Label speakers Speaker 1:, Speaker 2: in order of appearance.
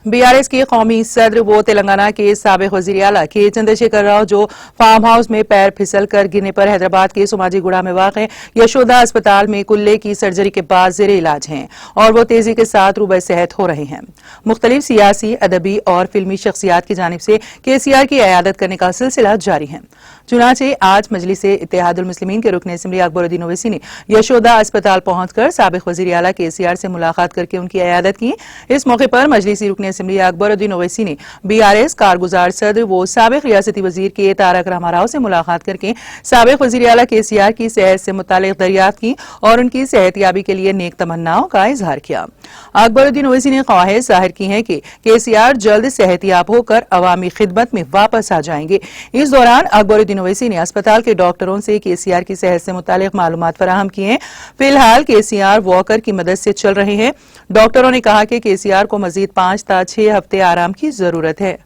Speaker 1: BRS के कौमी सदर वो तेलंगाना के साबिक वजीर आला के चंद्रशेखर राव जो फार्म हाउस में पैर फिसल कर गिरने पर हैदराबाद के सोमाजीगुड़ा में वाक़ यशोदा अस्पताल में कुल्ले की सर्जरी के बाद ज़ेरे इलाज हैं और वो तेजी के साथ रूबे सेहत हो रहे हैं। मुख्तलिफ सियासी, अदबी और फिल्मी शख्सियात की जानिब से KCR की इयादत करने का सिलसिला जारी है। चुनांचे आज मजलिस इत्तेहादुल मुस्लिमीन के रुकन असम्बली अकबरुद्दीन ओवैसी ने यशोदा अस्पताल पहुंचकर साबिक वजीर आला KCR से मुलाकात करके उनकी इयादत की। इस मौके पर मजलिसी रुकन असम्बली अकबरुद्दीन ओवैसी ने BRS कारगुजार सदर वो साबिक रियासती वजीर के तारक रामाराव से मुलाकात करके साबिक वजीर आला KCR की सेहत से मुतालिक दरियाफ्त की और उनकी सेहतयाबी के लिए नेक तमन्नाओं का इजहार किया। अकबरुद्दीन ओवैसी ने ख्वाहिश जाहिर की है कि KCR जल्द सेहतयाब होकर अवामी खिदमत में वापस आ जाएंगे। इस दौरान अकबरुद्दीन ओवैसी ने अस्पताल के डॉक्टरों से KCR की सेहत से मुतालिक मालूमात फराहम की हैं। फिलहाल KCR वॉकर की मदद से चल रहे हैं। डॉक्टरों ने कहा कि KCR को मजीद 5 से 6 हफ्ते आराम की जरूरत है।